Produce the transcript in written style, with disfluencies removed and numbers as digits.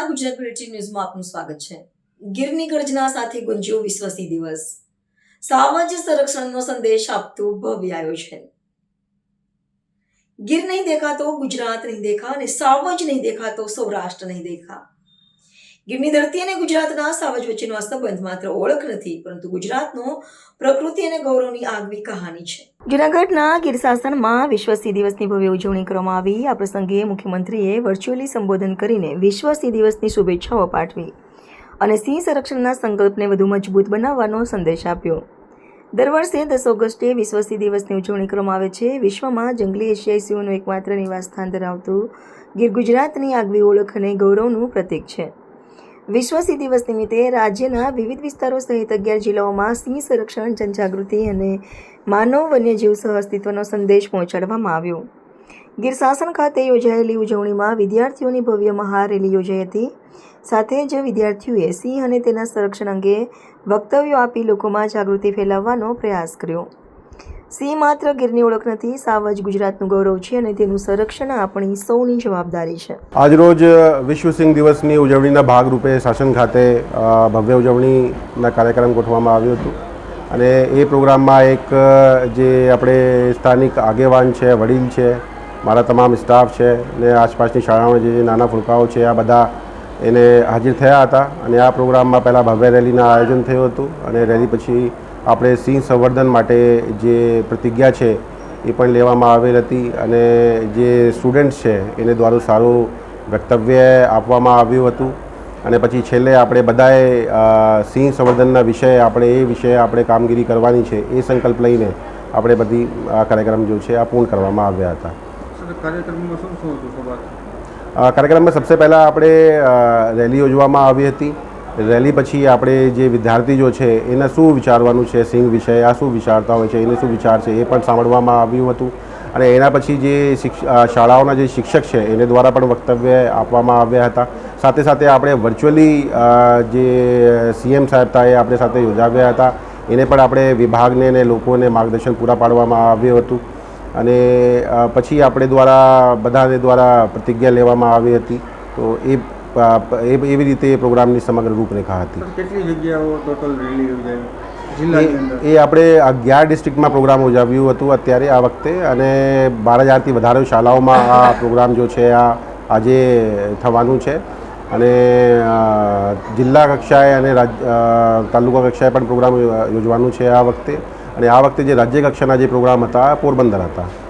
નમસ્કાર, ગુજરાત બ્રેકિંગ ન્યૂઝમાં આપનું સ્વાગત છે। ગીરની ગર્જના સાથે ગુંજ્યો વિશ્વ સિંહ દિવસ। સામાજિક સંરક્ષણનો સંદેશ આપતું ભવ્ય આયોજન। ગીર નહીં દેખા તો ગુજરાત નહીં દેખા અને સાવજ નહીં દેખા તો સૌરાષ્ટ્ર નહીં દેખા। ગીરની ધરતી અને ગુજરાતના સાવજ વચ્ચેનો આ સંબંધ માત્ર ઓળખ નથી, પરંતુ ગુજરાતનો પ્રકૃતિ અને ગૌરવની આગવી કહાની છે। જૂનાગઢના ગીર શાસનમાં વિશ્વ સિંહ દિવસની ભવ્ય ઉજવણી કરવામાં આવી। આ પ્રસંગે મુખ્યમંત્રીએ વર્ચ્યુઅલી સંબોધન કરીને વિશ્વ સિંહ દિવસની શુભેચ્છાઓ પાઠવી અને સિંહ સંરક્ષણના સંકલ્પને વધુ મજબૂત બનાવવાનો સંદેશ આપ્યો। દર વર્ષે 10 ઓગસ્ટે વિશ્વ સિંહ દિવસની ઉજવણી કરવામાં આવે છે। વિશ્વમાં જંગલી એશિયાઈ સિંહોનું એકમાત્ર નિવાસસ્થાન ધરાવતું ગીર ગુજરાતની આગવી ઓળખ અને ગૌરવનું પ્રતીક છે। વિશ્વ સિંહ દિવસ નિમિત્તે રાજ્યના વિવિધ વિસ્તારો સહિત 11 જિલ્લાઓમાં સિંહ સંરક્ષણ, જનજાગૃતિ અને માનવ વન્યજીવ સહઅસ્તિત્વનો સંદેશ પહોંચાડવામાં આવ્યો। ગીર શાસન ખાતે યોજાયેલી ઉજવણીમાં વિદ્યાર્થીઓની ભવ્ય મહારેલી યોજાઈ હતી। સાથે જ વિદ્યાર્થીઓએ સિંહ અને તેના સંરક્ષણ અંગે વક્તવ્યો આપી લોકોમાં જાગૃતિ ફેલાવવાનો પ્રયાસ કર્યો। સિંહ માત્ર ગીરની ઓળખ નથી, સાવજ ગુજરાતનું ગૌરવ છે અને તેનું સંરક્ષણ આપણી સૌની જવાબદારી છે। આજરોજ વિશ્વ સિંહ દિવસની ઉજવણીના ભાગરૂપે શાસન ખાતે ભવ્ય ઉજવણીના કાર્યક્રમ ગોઠવવામાં આવ્યો હતો અને એ પ્રોગ્રામમાં એક જે આપણે સ્થાનિક આગેવાન છે, વડીલ છે, મારા તમામ સ્ટાફ છે અને આસપાસની શાળાઓના જે નાના ફૂલકાઓ છે, આ બધા એને હાજર થયા હતા અને આ પ્રોગ્રામમાં પહેલાં ભવ્ય રેલીના આયોજન થયું હતું અને રેલી પછી આપણે સિંહ સંવર્ધન માટે જે પ્રતિજ્ઞા છે એ પણ લેવામાં આવેલ હતી અને જે સ્ટુડન્ટ્સ છે એને દ્વારા સારું વક્તવ્ય આપવામાં આવ્યું હતું અને પછી છેલ્લે આપણે બધાએ સિંહ સંવર્ધનના વિષય આપણે કામગીરી કરવાની છે એ સંકલ્પ લઈને આપણે બધી આ કાર્યક્રમ જો છે આ પૂર્ણ કરવામાં આવ્યા હતા। કાર્યક્રમમાં સૌથી પહેલાં આપણે રેલી યોજવામાં આવી હતી। રેલી પછી આપણે જે વિદ્યાર્થીઓ છે એને શું વિચારવાનું છે સિંહ વિશે, આ શું વિચારતા હોય છે, એને શું વિચાર છે એ પણ સાંભળવામાં આવ્યું હતું અને એના પછી જે શાળાઓના જે શિક્ષક છે એને દ્વારા પણ વક્તવ્ય આપવામાં આવ્યા હતા। સાથે સાથે આપણે વર્ચ્યુઅલી જે સીએમ સાહેબ હતા એ આપણે સાથે યોજાવ્યા હતા, એને પણ આપણે વિભાગને અને લોકોને માર્ગદર્શન પૂરા પાડવામાં આવ્યું હતું અને પછી આપણે બધાને દ્વારા પ્રતિજ્ઞા લેવામાં આવી હતી। તો એવી રીતે એ પ્રોગ્રામની સમગ્ર રૂપરેખા હતી। કેટલી જગ્યાઓ ટોટલ રેલી યોજાઈ? એ આપણે 11 ડિસ્ટ્રિક્ટમાં પ્રોગ્રામ યોજાવ્યું હતું અત્યારે આ વખતે અને 12,000થી વધારે શાળાઓમાં આ પ્રોગ્રામ જો છે આ આજે થવાનું છે અને જિલ્લા કક્ષાએ અને તાલુકા કક્ષાએ પણ પ્રોગ્રામ યોજવાનું છે આ વખતે અને આ વખતે જે રાજ્ય કક્ષાના જે પ્રોગ્રામ હતા પોરબંદર હતા।